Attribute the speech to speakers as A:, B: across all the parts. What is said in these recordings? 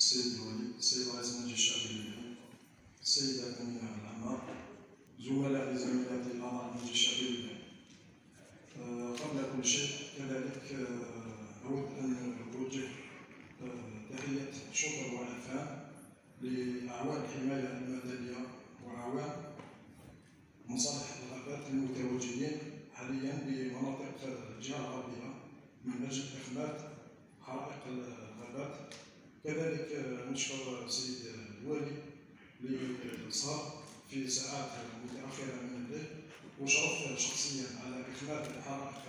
A: السيد الولي، السيد رئيس المجلس الشعبي الليبي، السيدة الأمينة العامة، زملائي زميلاتي أعضاء المجلس الشعبي الليبي. قبل كل شيء كذلك أود أن أوجه تحية الشكر والعرفان لأعوان الحماية المدنية وأعوان مصالح الغابات المتواجدين حاليا بمناطق الجهة الغربية من أجل إخماد حرائق الغابات. كذلك نشكر السيد الوالي للإصرار في ساعات متأخرة من الليل وشرف شخصيا على إخماد حرائق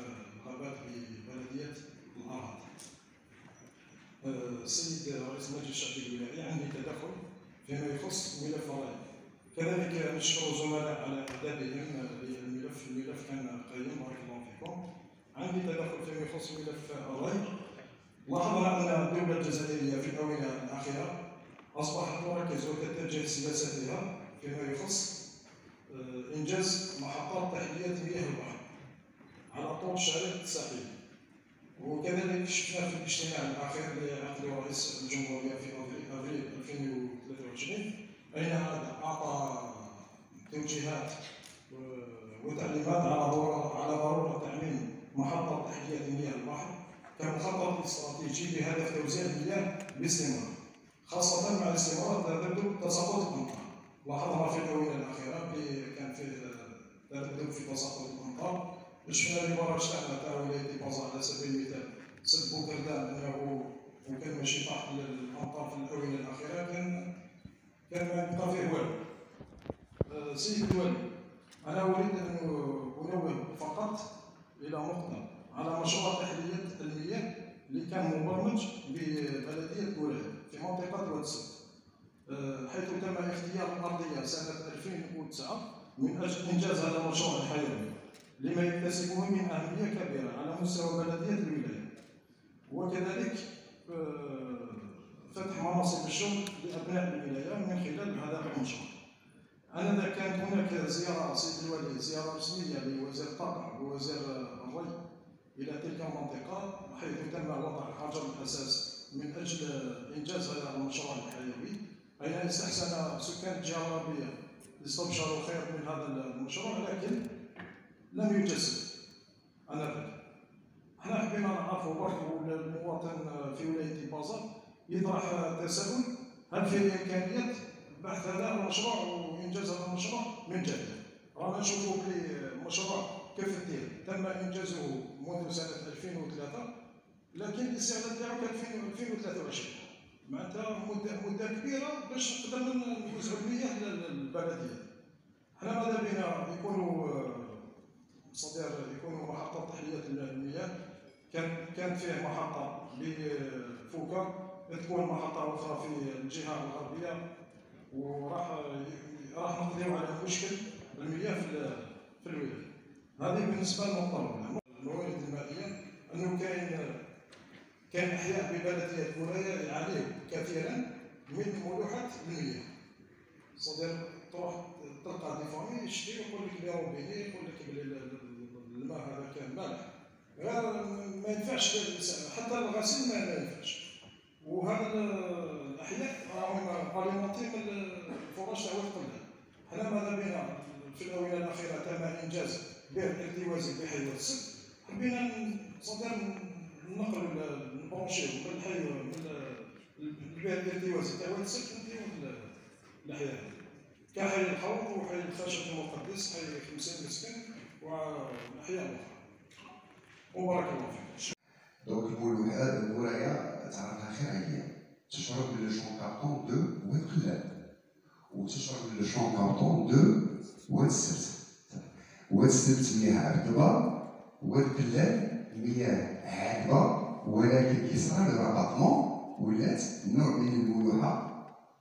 A: الغابات ببلدية الأراضي. السيد رئيس المجلس الشعبي الولائي، عندي تدخل فيما يخص ملف الري. كذلك نشكر الزملاء على إعدادهم للملف. الملف كان قيم، بارك الله فيكم. عندي تدخل فيما يخص ملف الري. لاحظنا أن الدولة الجزائرية في الآونة الأخيرة أصبحت تركز وتتجه سياستها فيما يخص إنجاز محطات تحلية مياه البحر على طول الشريط الساحلي. وكذلك شفنا في الاجتماع الأخير لعقد رئيس الجمهورية في أبريل 2023 أين أعطى توجيهات وتعليمات على ضرورة تعميم محطة تحلية مياه البحر كمخطط استراتيجي بهدف توزيع المياه باستمرار، خاصة مع استمرار تذبذب تساقط الأمطار. لاحظنا في الآونة الأخيرة كان في تذبذب في تساقط الأمطار. شفنا البرامج تاعنا تاع ولاية طنجة على سبيل المثال سد بوكردان أنه وكان ماشي طاح الأمطار في الآونة الأخيرة كان ما يبقى فيه والو. سيد الوالي، أنا أريد أن أنوه فقط إلى نقطة على مشروع تحلية المياه اللي كان مبرمج ببلدية بولاية في منطقة واد السد، حيث تم اختيار الأرضية سنة 2009 من أجل إنجاز هذا المشروع الحيوي لما يكتسبه من أهمية كبيرة على مستوى بلدية الولاية، وكذلك فتح مناصب الشغل لأبناء الولاية من خلال هذا المشروع. أنا كانت هناك زيارة سيد الوالي، زيارة رسمية لوزير الطاقة ووزير الري إلى تلك المنطقة، حيث تم وضع حجر الأساس من أجل إنجاز هذا المشروع الحيوي، أين استحسن سكان الجهة الغربية استبشروا خير من هذا المشروع، لكن لم يجسد. احنا حبينا نعرفوا برك المواطن في ولاية طنجة يطرح تساؤل: هل في إمكانية بحث هذا المشروع وإنجاز هذا المشروع من جديد؟ رانا نشوفوا بلي مشروع كيف الدير تم إنجازه منذ سنة 2003، لكن الاستعداد تاعو كان 2023، معناتها مدة كبيرة باش نقدر نوزعوا المياه للبلدية. حنا ماذا بينا يكونوا محطة تحلية المياه. كان فيه محطة لفوكا، تكون محطة أخرى في الجهة الغربية، وراح نقضيو على مشكل المياه في الولاية. هذه بالنسبة للنقطة الأولى. الموارد المائية، أنه كاين أحياء ببلدية بولاية يعانيو كثيرا من ملوحة المياه. صدير تروح تلقى دي فامي يشتي يقول لك بلي روبيني، يقول لك بلي الماء هذا كان مالح، غير ما ينفعش حتى الغسيل ما ينفعش. وهذا الأحياء راهم أليمونتي من الفرش تاع واد قلة. حنا ماذا بينا في الآونة الأخيرة تم إنجاز بئر ارتوازي بحي واد السد، حبينا صدير نقلوا نبرونشيو من الحي من البئر الارتوازي تاع واد السد نديو الأحياء كحي الحوض وحي الخشب المقدس، حي 50 مسكن والأحياء الأخرى. وبارك الله فيك.
B: دونك المولاية تعرفها خير عليا، تشرب من لو كارطون دو واد قلال، وتشرب من لو كارطون دو واد السبت. واد السبت مياه عذبة، واد قلال مياه عذبة، ولكن كيصرى الرباطمون ولات نوع من الملوحة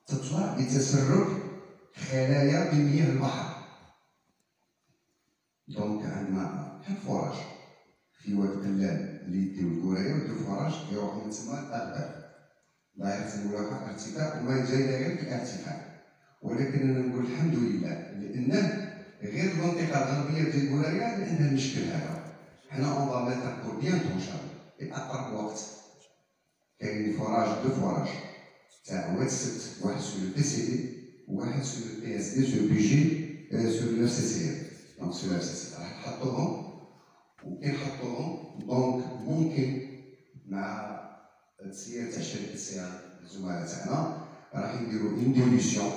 B: تطلع بتسرب خلايا بمياه البحر. دونك عندنا بحال فراج في واد قلال اللي يديو الكورية ويديو فراج يروح من تما للأغبار، لا يحسبوا لها ارتفاع وما جاي غير في الارتفاع. ولكن انا نقول الحمد لله، لان غير المنطقه الغربيه ديال الولايه عندها المشكل هذا. حنا اون فا ميتر بور بيانتو ان شاء الله في اقرب وقت كاين فراج دو فراج تاع واحد السبت، واحد سور البي سي دي وواحد سور البي اس دي سور بي جي سور الاف سي سي ار. دونك سور الاف سي سي راح نحطوهم، وكي نحطوهم دونك ممكن مع التسيير تاع شركه الصيانه الزملاء تاعنا راح نديرو اون ديليسيون،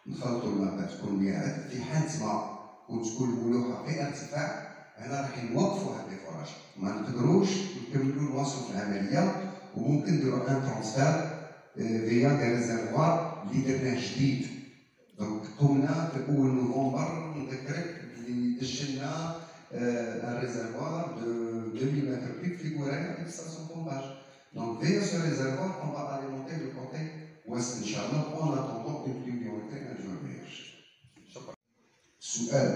B: نخلطو الماء تكون مياه في حالة ما وتكون الملوحه في ارتفاع، هنا راح نوقفوا هاد لي فوراج، ما نقدروش نكملوا نواصلوا في العمليه، وممكن نديروا ان ترونسفير فيا دي ريزرفوار اللي درناه جديد. دونك قمنا في اول نوفمبر نذكرك اللي دشنا ان ريزرفوار دو 2000 متر كوب في ورايا في ستاسيون بومباج. دونك فيا سو ريزرفوار اون فا اليمونتي لو كوتي وست ان شاء الله اون اتوندون اون بريوريتي ان جور ميرج. شكرا. السؤال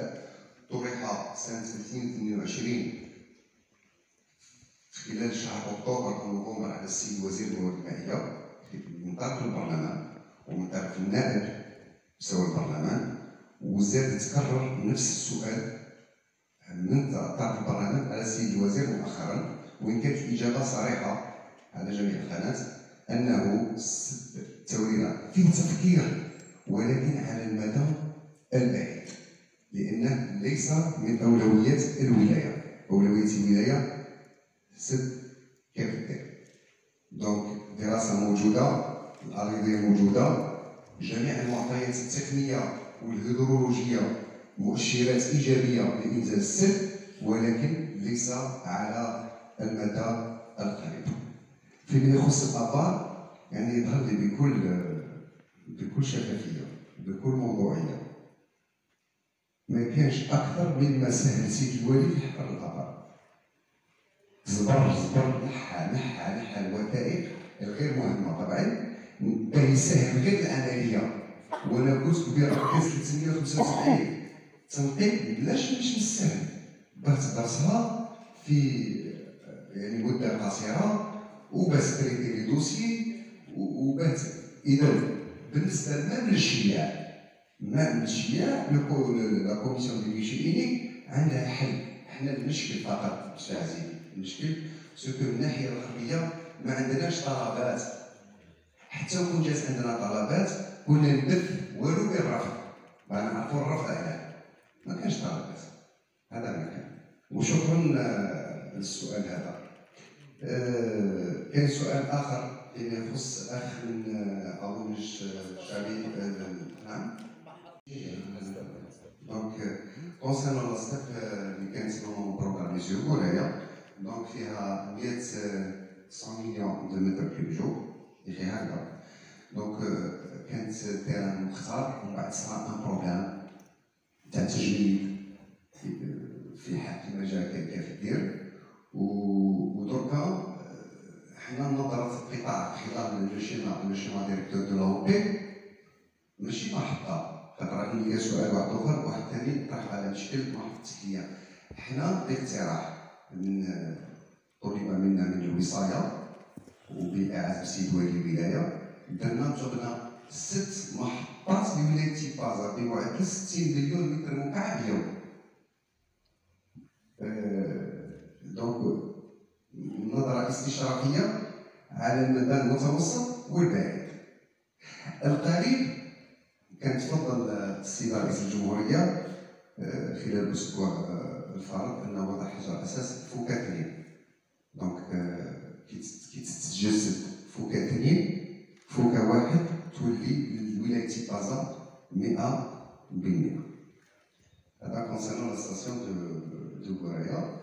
B: طرح سنة 2022 خلال شهر أكتوبر أو نوفمبر على السيد وزير الموارد المائية من طرف البرلمان ومن طرف النائب مستوى البرلمان، وزاد تكرر نفس السؤال من طرف البرلمان على السيد الوزير مؤخرا، وإن كانت الإجابة صريحة على جميع القنوات أنه التوريرة في تفكير ولكن على المدى البعيد، لأنه ليس من أولويات الولاية. أولوية الولاية سد كافة. دونك دراسة موجودة، الأرضية موجودة، جميع المعطيات التقنية والهيدرولوجية مؤشرات إيجابية لإنزال السد، ولكن ليس على المدى القريب. فيما يخص الآبار يعني يظهر لي بكل شفافية بكل موضوعية ما كانش أكثر من ما سهل سيدي الوالي في حفر الآبار. زبر نحى الوثائق الغير مهمة طبعا باه يسهل غير العملية. وانا قلت بركز 375 تنقيب بلاش مش بالسهل، باه تدرسها في يعني مدة قصيرة وباه تريتي لي دوسيي وباه. إذا بالنسبة لمام الشياع لا كوميسيون دي فيشي إينيك عندها حل. حنا المشكل فقط باش عزيزي المشكل سكو الناحية الغربية ما عندناش طلبات، حتى وكون جات عندنا طلبات كنا نبث والو بالرفض، ما نعرفو الرفض علاه، ما كانش طلبات. هذا ما كان. وشكرا للسؤال هذا. كاين سؤال آخر اللي يخص أخ من أظن شعبي. نعم. دونك كونسيرن لا ستيب اللي كانت في بروغرام ميزيو ورايا، دونك فيها 100 مليون دو متر كيوب جور اللي فيها هكذا. دونك كانت تيران مختار، ومن بعد صرا ان بروبليم تاع تجميد في مجال كيف دير. ودركا حنا نظرت القطاع خلال لو شيما ديريكتور دو لوبي ماشي محطه، خاطر عندي لقى سؤال واحد اخر واحد ثاني طرح على مشكل محطه التسليه. حنا باقتراح من طلب منا من الوصايه وباعاده السيد والي الولايه درنا جبنا 6 محطات لولايه تيبازا بمعدل 60 مليون متر مكعب يوم. دونك نظره استشرافيه على المدى المتوسط والبعيد. القريب كان تفضل السيد رئيس الجمهوريه خلال الاسبوع الفارط انه وضع حجر اساس فوكا 2. دونك كي تتجسد فوكا 2 فوكا 1 تولي ولايه تيبازا 100%. هذا كونسيرن لا ستاسيون دو بورايا.